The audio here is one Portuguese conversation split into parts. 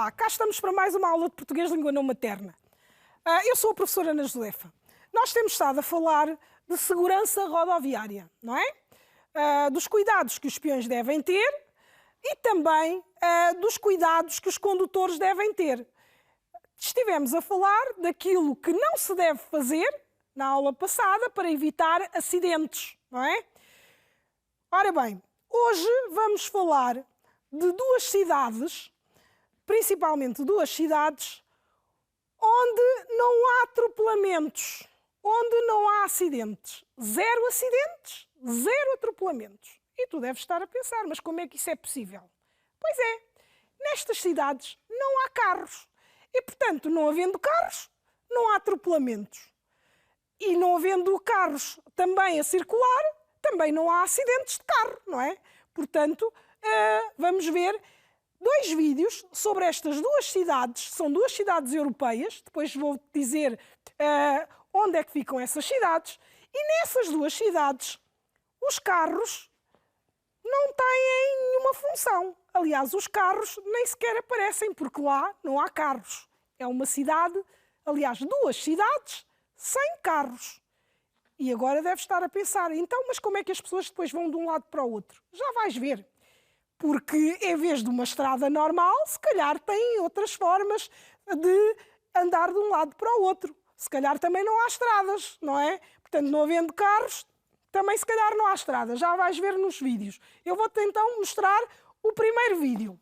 Olá, cá estamos para mais uma aula de português de língua não materna. Eu sou a professora Ana Josefa. Nós temos estado a falar de segurança rodoviária, não é? Dos cuidados que os peões devem ter e também dos cuidados que os condutores devem ter. Estivemos a falar daquilo que não se deve fazer na aula passada para evitar acidentes, não é? Ora bem, hoje vamos falar de duas cidades, principalmente duas cidades, onde não há atropelamentos, onde não há acidentes. Zero acidentes, zero atropelamentos. E tu deves estar a pensar, mas como é que isso é possível? Pois é, nestas cidades não há carros. E, portanto, não havendo carros, não há atropelamentos. E não havendo carros também a circular, também não há acidentes de carro, não é? Portanto, vamos ver dois vídeos sobre estas duas cidades. São duas cidades europeias. Depois vou dizer onde é que ficam essas cidades. E nessas duas cidades, os carros não têm nenhuma função. Aliás, os carros nem sequer aparecem, porque lá não há carros. É uma cidade, aliás, duas cidades sem carros. E agora deve estar a pensar, então, mas como é que as pessoas depois vão de um lado para o outro? Já vais ver. Porque, em vez de uma estrada normal, se calhar têm outras formas de andar de um lado para o outro. Se calhar também não há estradas, não é? Portanto, não havendo carros, também se calhar não há estradas. Já vais ver nos vídeos. Eu vou-te então mostrar o primeiro vídeo.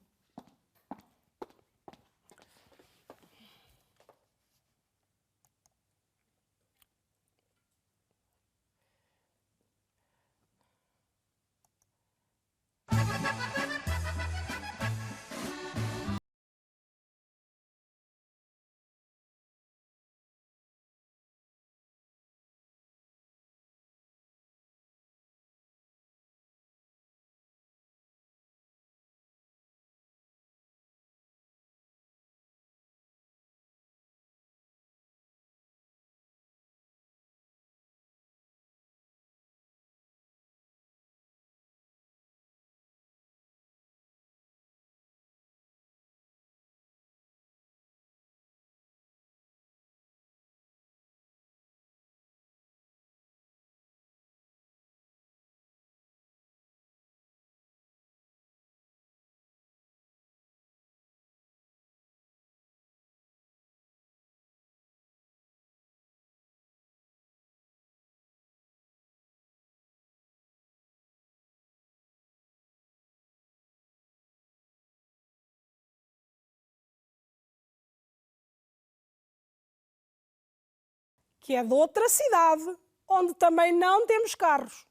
Que é de outra cidade, onde também não temos carros.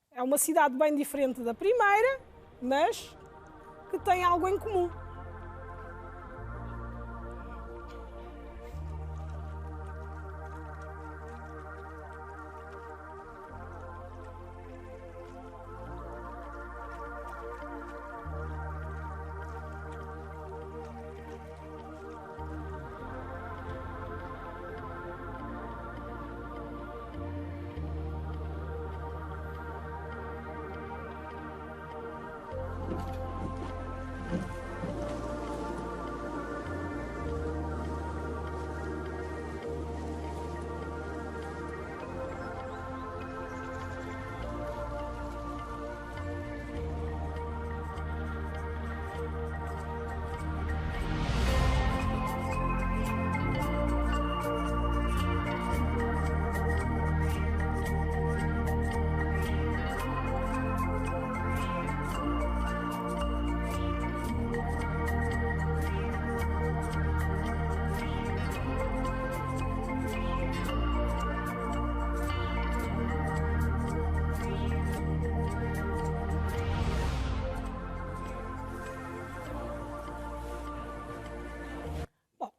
É uma cidade bem diferente da primeira, mas que tem algo em comum.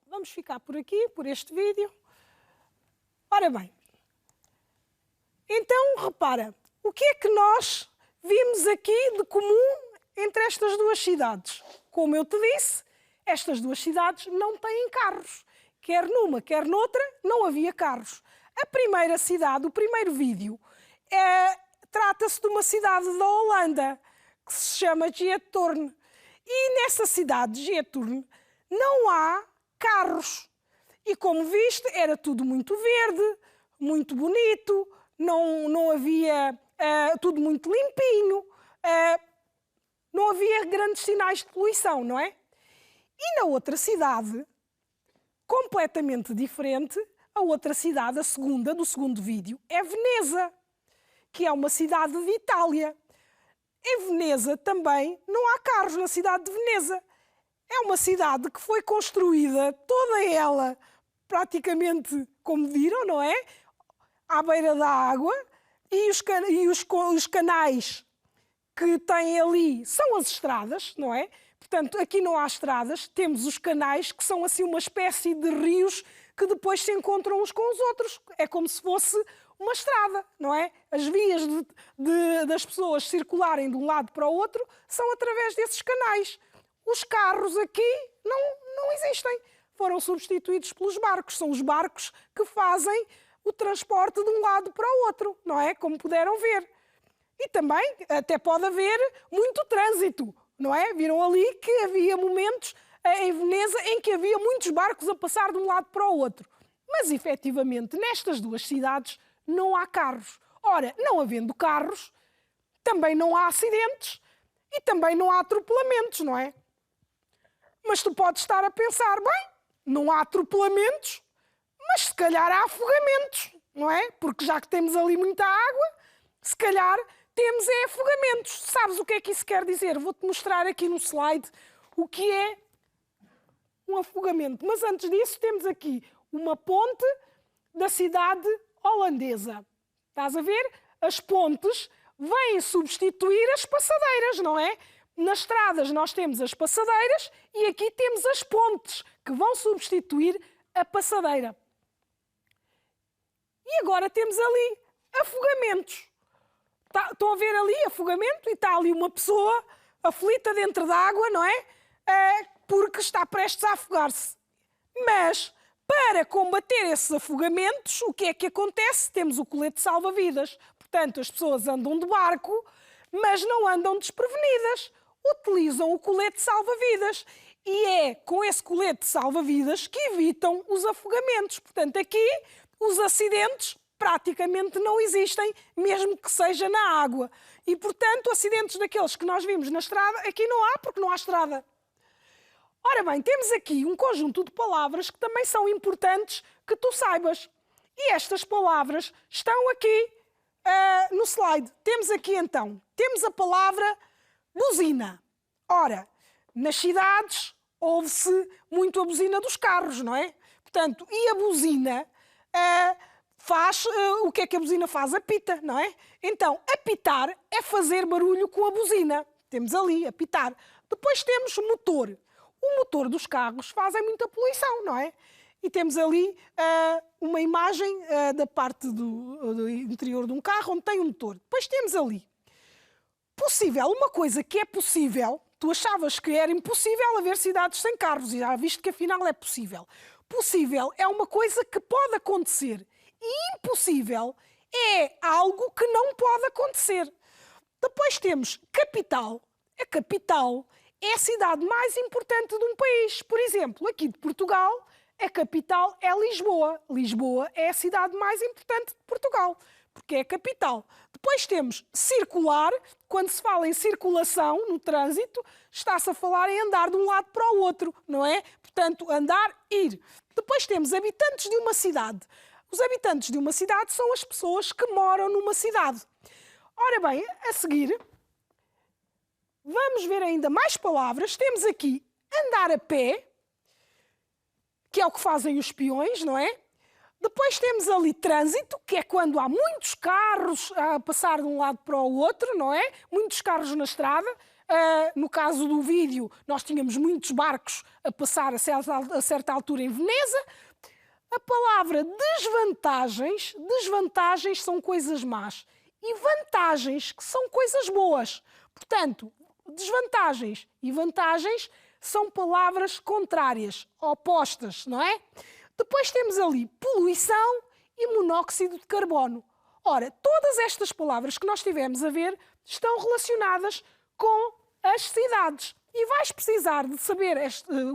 Vamos ficar por aqui, por este vídeo. Ora bem, então repara, o que é que nós vimos aqui de comum entre estas duas cidades? Como eu te disse, estas duas cidades não têm carros. Quer numa, quer noutra, não havia carros. A primeira cidade, o primeiro vídeo, trata-se de uma cidade da Holanda, que se chama Gietorne. E nessa cidade de Gietorne não há carros. E como viste, era tudo muito verde, muito bonito, não havia tudo muito limpinho, não havia grandes sinais de poluição, não é? E na outra cidade, completamente diferente, a outra cidade, a segunda, do segundo vídeo, é Veneza, que é uma cidade de Itália. Em Veneza também não há carros na cidade de Veneza. É uma cidade que foi construída, toda ela, praticamente, como viram, não é? À beira da água, e os canais que têm ali são as estradas, não é? Portanto, aqui não há estradas, temos os canais, que são assim uma espécie de rios que depois se encontram uns com os outros. É como se fosse uma estrada, não é? As vias das pessoas circularem de um lado para o outro são através desses canais. Os carros aqui não existem. Foram substituídos pelos barcos. São os barcos que fazem o transporte de um lado para o outro, não é? Como puderam ver. E também até pode haver muito trânsito, não é? Viram ali que havia momentos em Veneza em que havia muitos barcos a passar de um lado para o outro. Mas, efetivamente, nestas duas cidades não há carros. Ora, não havendo carros, também não há acidentes e também não há atropelamentos, não é? Mas tu podes estar a pensar, bem, não há atropelamentos, mas se calhar há afogamentos, não é? Porque já que temos ali muita água, se calhar temos afogamentos. Sabes o que é que isso quer dizer? Vou-te mostrar aqui no slide o que é um afogamento. Mas antes disso temos aqui uma ponte da cidade holandesa. Estás a ver? As pontes vêm substituir as passadeiras, não é? Nas estradas nós temos as passadeiras e aqui temos as pontes, que vão substituir a passadeira. E agora temos ali afogamentos. Estão a ver ali afogamento e está ali uma pessoa aflita dentro da água, não é? Porque está prestes a afogar-se. Mas, para combater esses afogamentos, o que é que acontece? Temos o colete salva-vidas. Portanto, as pessoas andam de barco, mas não andam desprevenidas. Utilizam o colete salva-vidas. E é com esse colete salva-vidas que evitam os afogamentos. Portanto, aqui os acidentes praticamente não existem, mesmo que seja na água. E, portanto, acidentes daqueles que nós vimos na estrada, aqui não há, porque não há estrada. Ora bem, temos aqui um conjunto de palavras que também são importantes que tu saibas. E estas palavras estão aqui no slide. Temos aqui, então, temos a palavra buzina. Ora, nas cidades ouve-se muito a buzina dos carros, não é? Portanto, e a buzina faz, o que é que a buzina faz? Apita, não é? Então, apitar é fazer barulho com a buzina. Temos ali, apitar. Depois temos motor. O motor dos carros fazem muita poluição, não é? E temos ali uma imagem da parte do interior de um carro onde tem um motor. Depois temos ali possível, uma coisa que é possível. Tu achavas que era impossível haver cidades sem carros e já viste que afinal é possível. Possível é uma coisa que pode acontecer. E impossível é algo que não pode acontecer. Depois temos capital. A capital é a cidade mais importante de um país. Por exemplo, aqui de Portugal, a capital é Lisboa. Lisboa é a cidade mais importante de Portugal, porque é a capital. Depois temos circular. Quando se fala em circulação no trânsito, está-se a falar em andar de um lado para o outro, não é? Portanto, andar, ir. Depois temos habitantes de uma cidade. Os habitantes de uma cidade são as pessoas que moram numa cidade. Ora bem, a seguir, vamos ver ainda mais palavras. Temos aqui andar a pé, que é o que fazem os peões, não é? Depois temos ali trânsito, que é quando há muitos carros a passar de um lado para o outro, não é? Muitos carros na estrada. No caso do vídeo, nós tínhamos muitos barcos a passar a certa altura em Veneza. A palavra desvantagens, desvantagens são coisas más. E vantagens, que são coisas boas. Portanto, desvantagens e vantagens são palavras contrárias, opostas, não é? Depois temos ali poluição e monóxido de carbono. Ora, todas estas palavras que nós tivemos a ver estão relacionadas com as cidades. E vais precisar de saber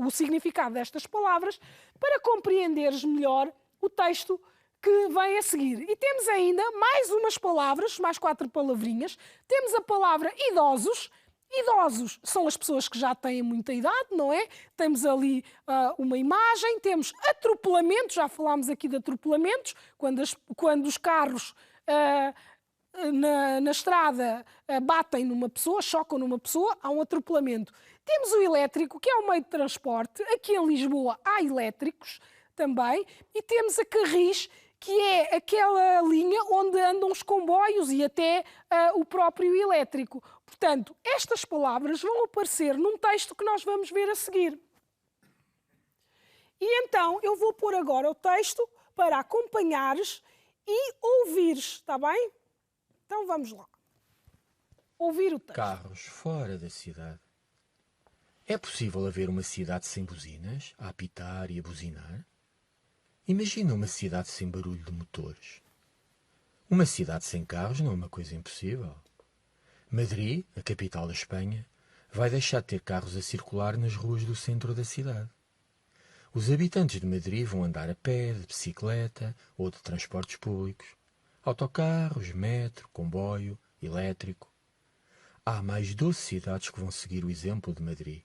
o significado destas palavras para compreenderes melhor o texto que vem a seguir. E temos ainda mais umas palavras, mais 4 palavrinhas. Temos a palavra idosos. Idosos são as pessoas que já têm muita idade, não é? Temos ali uma imagem, temos atropelamento, já falámos aqui de atropelamentos, quando os carros na estrada batem numa pessoa, chocam numa pessoa, há um atropelamento. Temos o elétrico, que é o meio de transporte. Aqui em Lisboa há elétricos também. E temos a Carris, que é aquela linha onde andam os comboios e até o próprio elétrico. Portanto, estas palavras vão aparecer num texto que nós vamos ver a seguir. E então, eu vou pôr agora o texto para acompanhares e ouvires, está bem? Então, vamos lá. Ouvir o texto. Carros fora da cidade. É possível haver uma cidade sem buzinas, a apitar e a buzinar? Imagina uma cidade sem barulho de motores. Uma cidade sem carros não é uma coisa impossível. Madrid, a capital da Espanha, vai deixar de ter carros a circular nas ruas do centro da cidade. Os habitantes de Madrid vão andar a pé, de bicicleta ou de transportes públicos, autocarros, metro, comboio, elétrico. Há mais 12 cidades que vão seguir o exemplo de Madrid.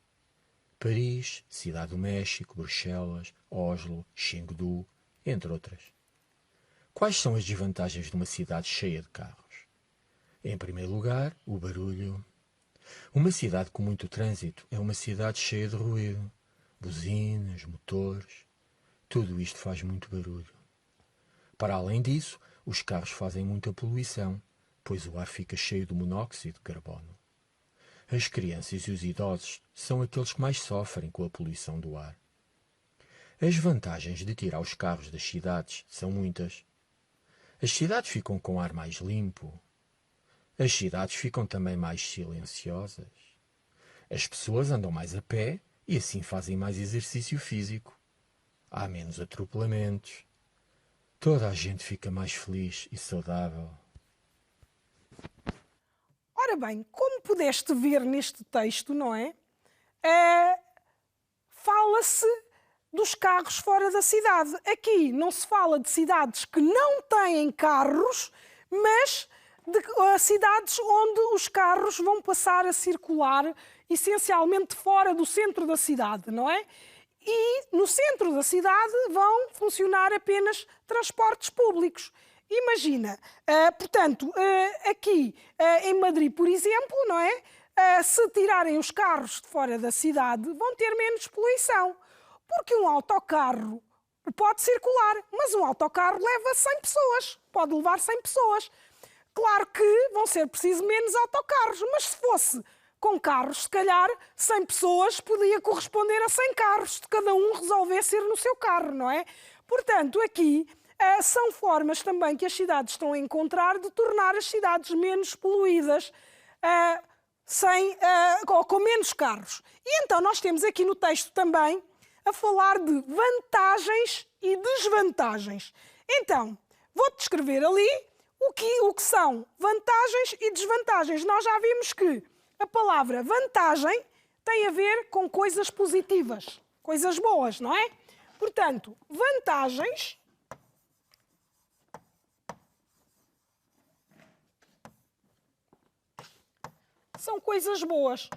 Paris, Cidade do México, Bruxelas, Oslo, Chengdu, entre outras. Quais são as desvantagens de uma cidade cheia de carros? Em primeiro lugar, o barulho. Uma cidade com muito trânsito é uma cidade cheia de ruído, buzinas, motores. Tudo isto faz muito barulho. Para além disso, os carros fazem muita poluição, pois o ar fica cheio de monóxido de carbono. As crianças e os idosos são aqueles que mais sofrem com a poluição do ar. As vantagens de tirar os carros das cidades são muitas. As cidades ficam com ar mais limpo. As cidades ficam também mais silenciosas. As pessoas andam mais a pé e assim fazem mais exercício físico. Há menos atropelamentos. Toda a gente fica mais feliz e saudável. Ora bem, como pudeste ver neste texto, não é? Fala-se dos carros fora da cidade. Aqui não se fala de cidades que não têm carros, mas de cidades onde os carros vão passar a circular essencialmente fora do centro da cidade, não é? E no centro da cidade vão funcionar apenas transportes públicos. Imagina, portanto, aqui em Madrid, por exemplo, não é? Se tirarem os carros de fora da cidade, vão ter menos poluição. Porque um autocarro pode circular, mas um autocarro leva 100 pessoas, pode levar 100 pessoas. Claro que vão ser preciso menos autocarros, mas se fosse com carros, se calhar 100 pessoas podia corresponder a 100 carros, se cada um resolvesse ir no seu carro, não é? Portanto, aqui são formas também que as cidades estão a encontrar de tornar as cidades menos poluídas, com menos carros. E então nós temos aqui no texto também a falar de vantagens e desvantagens. Então, vou-te descrever ali o que são vantagens e desvantagens. Nós já vimos que a palavra vantagem tem a ver com coisas positivas, coisas boas, não é? Portanto, vantagens são coisas boas.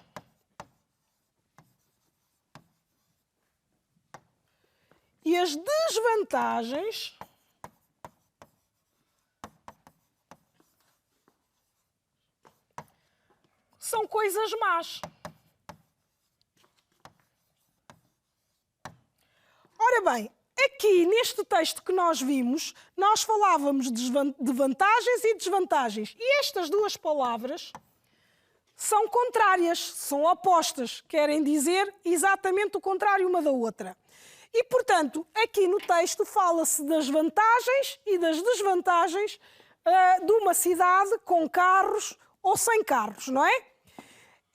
E as desvantagens são coisas más. Ora bem, aqui neste texto que nós vimos, nós falávamos de vantagens e desvantagens. E estas duas palavras são contrárias, são opostas, querem dizer exatamente o contrário uma da outra. E, portanto, aqui no texto fala-se das vantagens e das desvantagens de uma cidade com carros ou sem carros, não é?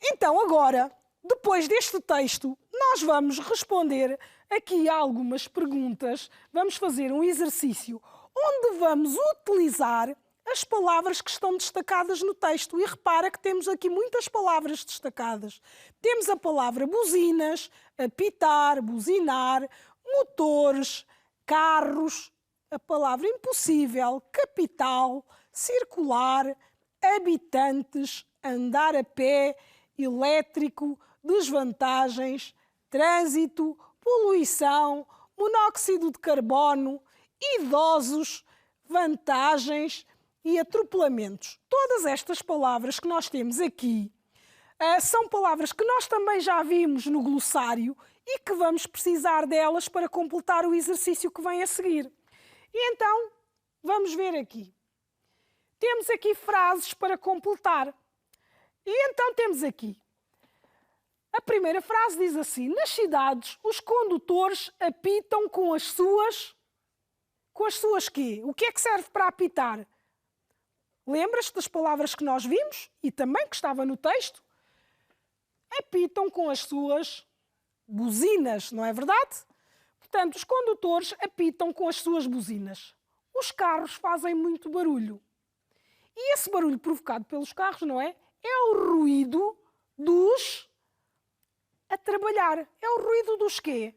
Então, agora, depois deste texto, nós vamos responder aqui a algumas perguntas, vamos fazer um exercício onde vamos utilizar as palavras que estão destacadas no texto. E repara que temos aqui muitas palavras destacadas. Temos a palavra buzinas, apitar, buzinar, motores, carros, a palavra impossível, capital, circular, habitantes, andar a pé, elétrico, desvantagens, trânsito, poluição, monóxido de carbono, idosos, vantagens e atropelamentos. Todas estas palavras que nós temos aqui são palavras que nós também já vimos no glossário e que vamos precisar delas para completar o exercício que vem a seguir. E então, vamos ver aqui. Temos aqui frases para completar. E então temos aqui. A primeira frase diz assim: nas cidades, os condutores apitam com as suas... Com as suas quê? O que é que serve para apitar? Lembras-te das palavras que nós vimos e também que estava no texto? Apitam com as suas buzinas, não é verdade? Portanto, os condutores apitam com as suas buzinas. Os carros fazem muito barulho. E esse barulho provocado pelos carros, não é? É o ruído dos a trabalhar. É o ruído dos quê?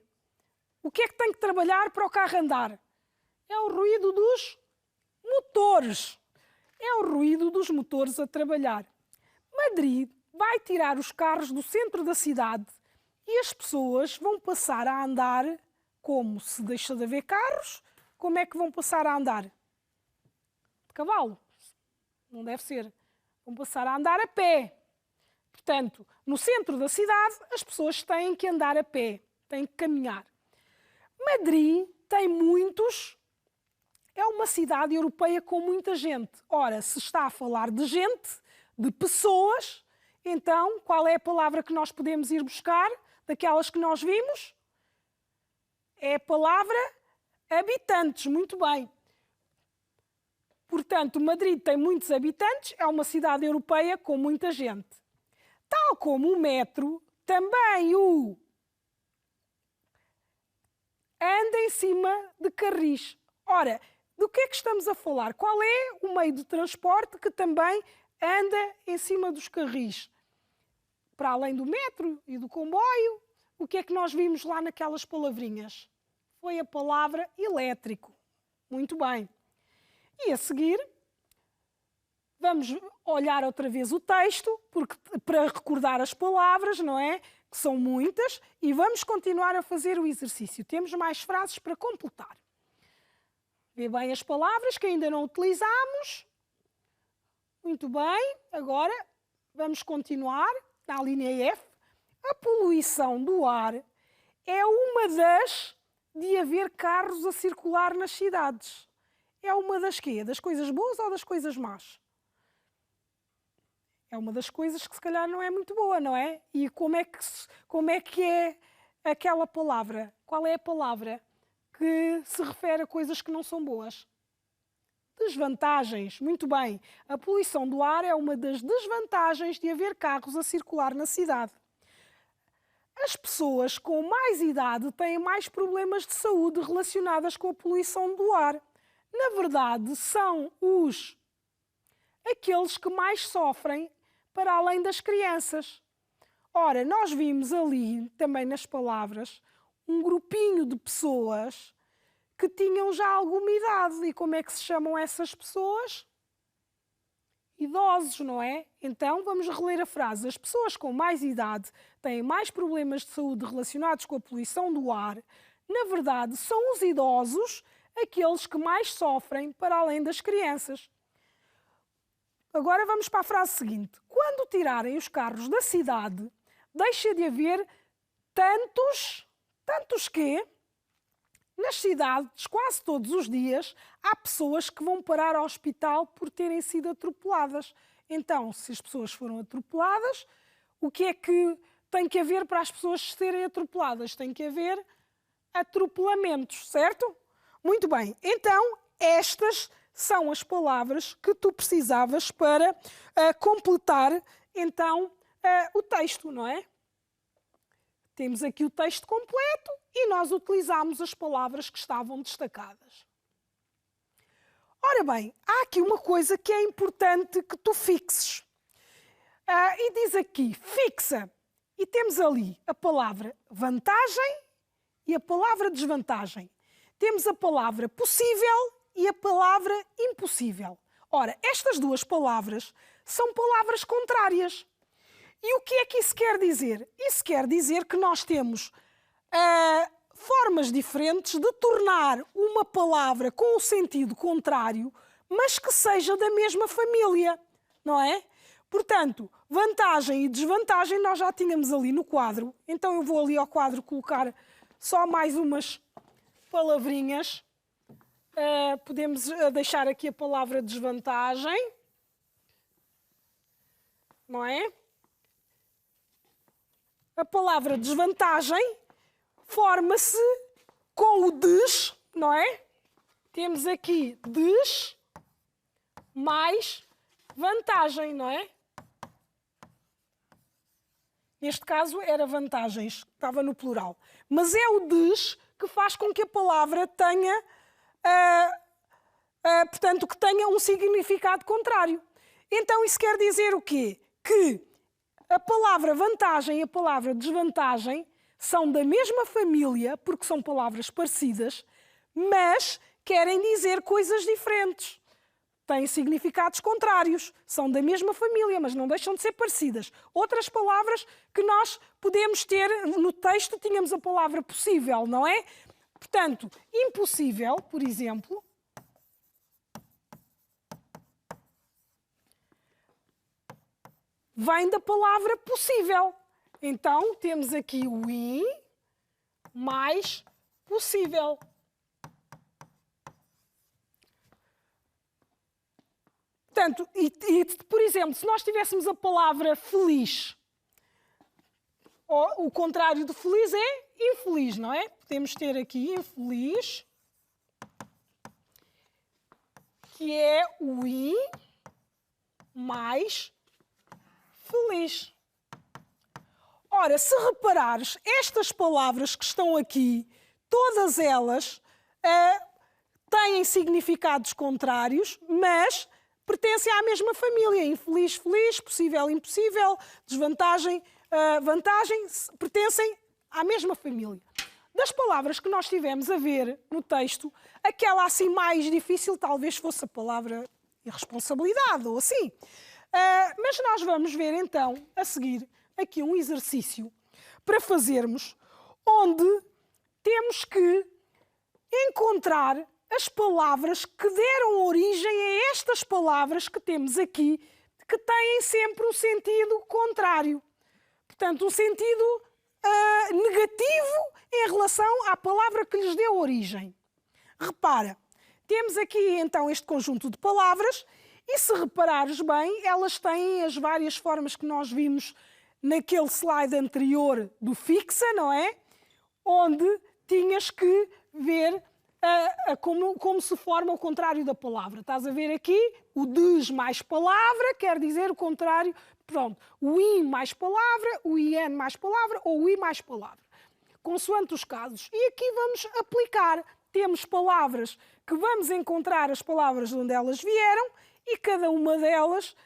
O que é que tem que trabalhar para o carro andar? É o ruído dos motores. É o ruído dos motores a trabalhar. Madrid vai tirar os carros do centro da cidade e as pessoas vão passar a andar como? Se deixa de haver carros, como é que vão passar a andar? De cavalo. Não deve ser. Vão passar a andar a pé. Portanto, no centro da cidade, as pessoas têm que andar a pé, têm que caminhar. Madrid tem muitos... É uma cidade europeia com muita gente. Ora, se está a falar de gente, de pessoas, então qual é a palavra que nós podemos ir buscar, daquelas que nós vimos? É a palavra habitantes. Muito bem. Portanto, Madrid tem muitos habitantes, é uma cidade europeia com muita gente. Tal como o metro, também anda em cima de carris. Ora, do que é que estamos a falar? Qual é o meio de transporte que também anda em cima dos carris? Para além do metro e do comboio, o que é que nós vimos lá naquelas palavrinhas? Foi a palavra elétrico. Muito bem. E a seguir, vamos olhar outra vez o texto, para recordar as palavras, não é? Que são muitas, e vamos continuar a fazer o exercício. Temos mais frases para completar. Vê bem as palavras que ainda não utilizamos. Muito bem. Agora, vamos continuar na linha F. A poluição do ar é uma das de haver carros a circular nas cidades. É uma das quê? Das coisas boas ou das coisas más? É uma das coisas que se calhar não é muito boa, não é? E como é que é aquela palavra? Qual é a palavra que se refere a coisas que não são boas? Desvantagens. Muito bem. A poluição do ar é uma das desvantagens de haver carros a circular na cidade. As pessoas com mais idade têm mais problemas de saúde relacionadas com a poluição do ar. Na verdade, são aqueles que mais sofrem para além das crianças. Ora, nós vimos ali, também nas palavras, um grupinho de pessoas que tinham já alguma idade. E como é que se chamam essas pessoas? Idosos, não é? Então, vamos reler a frase. As pessoas com mais idade têm mais problemas de saúde relacionados com a poluição do ar. Na verdade, são os idosos aqueles que mais sofrem para além das crianças. Agora vamos para a frase seguinte. Quando tirarem os carros da cidade, deixa de haver tantos quê? Nas cidades, quase todos os dias, há pessoas que vão parar ao hospital por terem sido atropeladas. Então, se as pessoas foram atropeladas, o que é que tem que haver para as pessoas serem atropeladas? Tem que haver atropelamentos, certo? Muito bem. Então, estas são as palavras que tu precisavas para completar, então, o texto, não é? Temos aqui o texto completo e nós utilizamos as palavras que estavam destacadas. Ora Ora bem, há aqui uma coisa que é importante que tu fixes. E diz aqui, fixa. E temos ali a palavra vantagem e a palavra desvantagem. Temos a palavra possível e a palavra impossível. Ora, estas duas palavras são palavras contrárias. E o que é que isso quer dizer? Isso quer dizer que nós temos formas diferentes de tornar uma palavra com o sentido contrário, mas que seja da mesma família, não é? Portanto, vantagem e desvantagem nós já tínhamos ali no quadro. Então eu vou ali ao quadro colocar só mais umas palavrinhas. Podemos deixar aqui a palavra desvantagem, não é? A palavra desvantagem forma-se com o des, não é? Temos aqui des mais vantagem, não é? Neste caso era vantagens, estava no plural. Mas é o des que faz com que a palavra tenha, portanto, que tenha um significado contrário. Então isso quer dizer o quê? Que a palavra vantagem e a palavra desvantagem são da mesma família, porque são palavras parecidas, mas querem dizer coisas diferentes. Têm significados contrários. São da mesma família, mas não deixam de ser parecidas. Outras palavras que nós podemos ter no texto, tínhamos a palavra possível, não é? Portanto, impossível, por exemplo, vem da palavra possível. Então, temos aqui o i mais possível. Portanto, por exemplo, se nós tivéssemos a palavra feliz, o contrário de feliz é infeliz, não é? Podemos ter aqui infeliz, que é o i mais feliz. Ora, se reparares, estas palavras que estão aqui, todas elas têm significados contrários, mas pertencem à mesma família. Infeliz, feliz, possível, impossível, desvantagem, vantagem, pertencem à mesma família. Das palavras que nós tivemos a ver no texto, aquela assim mais difícil talvez fosse a palavra irresponsabilidade ou assim. Mas nós vamos ver então, a seguir, aqui um exercício para fazermos, onde temos que encontrar as palavras que deram origem a estas palavras que temos aqui, que têm sempre um sentido contrário. Portanto, um sentido negativo em relação à palavra que lhes deu origem. Repara, temos aqui então este conjunto de palavras e, se reparares bem, elas têm as várias formas que nós vimos naquele slide anterior do fixa, não é? Onde tinhas que ver como se forma o contrário da palavra. Estás a ver aqui o des mais palavra, quer dizer o contrário, pronto, o in mais palavra, o in mais palavra ou o i mais palavra, consoante os casos. E aqui vamos aplicar. Temos palavras que vamos encontrar as palavras de onde elas vieram e cada uma delas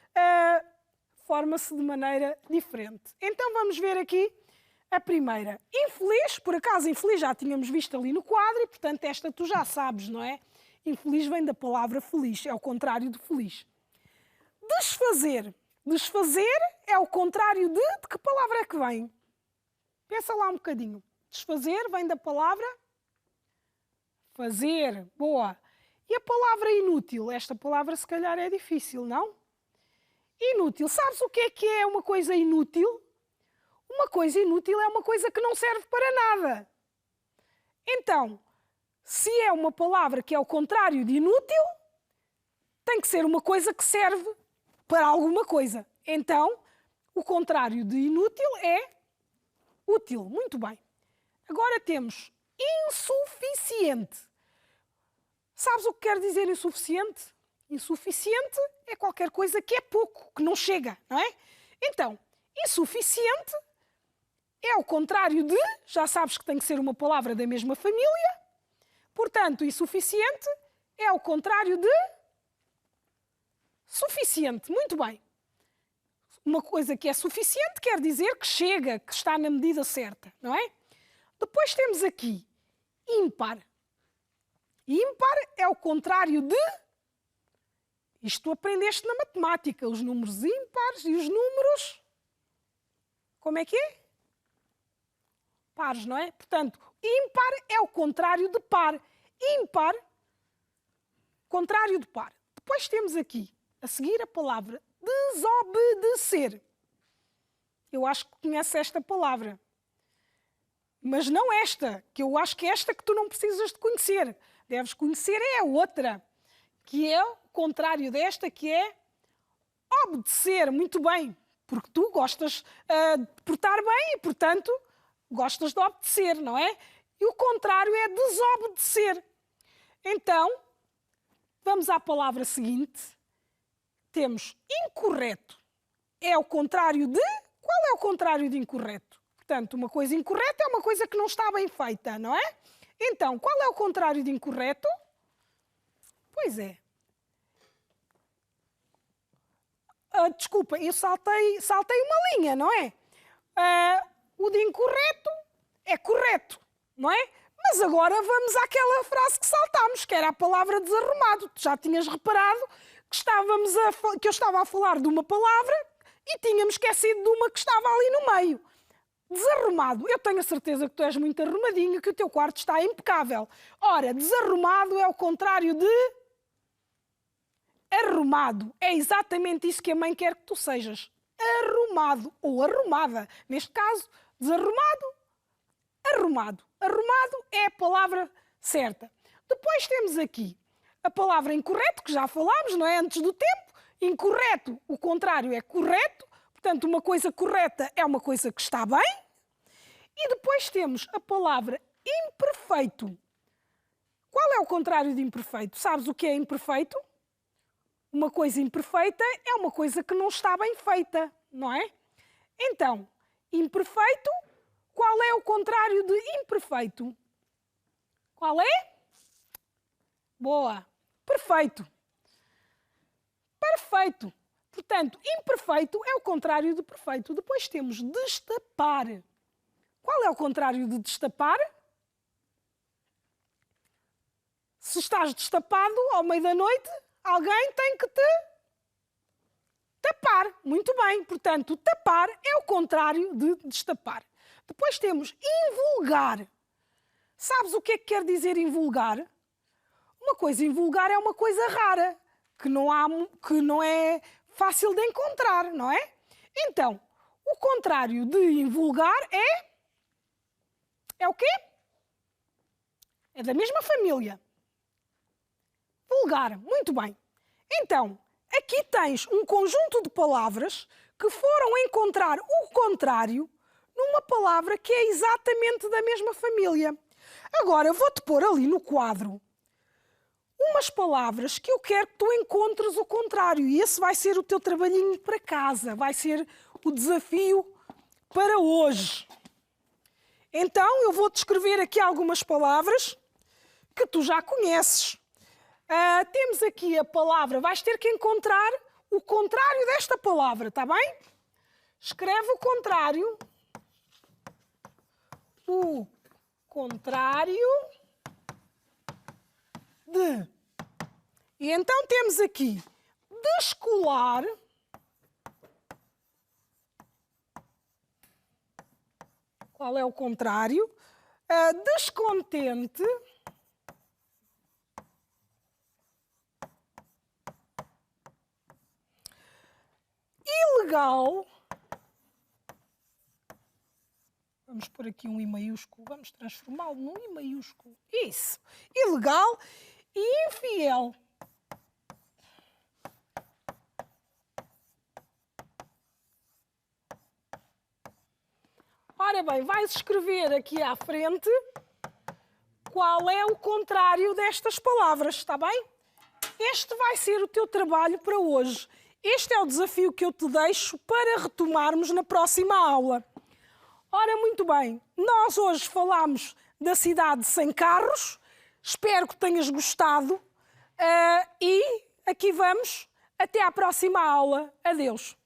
forma-se de maneira diferente. Então vamos ver aqui a primeira. Infeliz, por acaso infeliz já tínhamos visto ali no quadro e, portanto, esta tu já sabes, não é? Infeliz vem da palavra feliz, é o contrário de feliz. Desfazer. Desfazer é o contrário de que palavra é que vem? Pensa lá um bocadinho. Desfazer vem da palavra fazer. Boa. E a palavra inútil? Esta palavra se calhar é difícil, não? Inútil. Sabes o que é uma coisa inútil? Uma coisa inútil é uma coisa que não serve para nada. Então, se é uma palavra que é o contrário de inútil, tem que ser uma coisa que serve para alguma coisa. Então, o contrário de inútil é útil. Muito bem. Agora temos insuficiente. Sabes o que quer dizer insuficiente? Insuficiente é qualquer coisa que é pouco, que não chega, não é? Então, insuficiente é o contrário de, já sabes que tem que ser uma palavra da mesma família, portanto, insuficiente é o contrário de Suficiente, muito bem. Uma coisa que é suficiente quer dizer que chega, que está na medida certa, não é? Depois temos aqui ímpar. Ímpar é o contrário de... Isto tu aprendeste na matemática, os números ímpares e os números... Como é que é? Pares, não é? Portanto, ímpar é o contrário de par. Ímpar, contrário de par. Depois temos aqui, a seguir, a palavra desobedecer. Eu acho que conheces esta palavra. Mas não esta, que eu acho que é esta que tu não precisas de conhecer. Deves conhecer é a outra, que é o contrário desta, que é obedecer. Muito bem, porque tu gostas de portar bem e, portanto, gostas de obedecer, não é? E o contrário é desobedecer. Então, vamos à palavra seguinte. Temos incorreto. É o contrário de... Qual é o contrário de incorreto? Portanto, uma coisa incorreta é uma coisa que não está bem feita, não é? Então, qual é o contrário de incorreto? Pois é. Desculpa, eu saltei uma linha, não é? O de incorreto é correto, não é? Mas agora vamos àquela frase que saltámos, que era a palavra desarrumado. Tu já tinhas reparado que eu estava a falar de uma palavra e tínhamos esquecido de uma que estava ali no meio. Desarrumado. Eu tenho a certeza que tu és muito arrumadinho, que o teu quarto está impecável. Ora, desarrumado é o contrário de arrumado. É exatamente isso que a mãe quer que tu sejas. Arrumado ou arrumada. Neste caso, desarrumado, arrumado. Arrumado é a palavra certa. Depois temos aqui a palavra incorreto, que já falámos, não é? Antes do tempo. Incorreto, o contrário é correto. Portanto, uma coisa correta é uma coisa que está bem. E depois temos a palavra imperfeito. Qual é o contrário de imperfeito? Sabes o que é imperfeito? Uma coisa imperfeita é uma coisa que não está bem feita, não é? Então, imperfeito, qual é o contrário de imperfeito? Qual é? Boa. Perfeito. Perfeito. Portanto, imperfeito é o contrário de perfeito. Depois temos destapar. Qual é o contrário de destapar? Se estás destapado ao meio da noite, alguém tem que te tapar. Muito bem. Portanto, tapar é o contrário de destapar. Depois temos invulgar. Sabes o que é que quer dizer invulgar? Uma coisa invulgar é uma coisa rara, que não é fácil de encontrar, não é? Então, o contrário de invulgar é o quê? É da mesma família. Vulgar, muito bem. Então, aqui tens um conjunto de palavras que foram encontrar o contrário numa palavra que é exatamente da mesma família. Agora, vou-te pôr ali no quadro umas palavras que eu quero que tu encontres o contrário. E esse vai ser o teu trabalhinho para casa. Vai ser o desafio para hoje. Então, eu vou-te escrever aqui algumas palavras que tu já conheces. Temos aqui a palavra. Vais ter que encontrar o contrário desta palavra, está bem? Escreve o contrário. O contrário de. E então temos aqui descolar. Qual é o contrário? Descontente. Ilegal. Vamos pôr aqui um I maiúsculo. Vamos transformá-lo num I maiúsculo. Isso. Ilegal e infiel. Ora bem, vais escrever aqui à frente qual é o contrário destas palavras, está bem? Este vai ser o teu trabalho para hoje. Este é o desafio que eu te deixo para retomarmos na próxima aula. Ora, muito bem, nós hoje falámos da cidade sem carros. Espero que tenhas gostado. E aqui vamos Até à próxima aula. Adeus.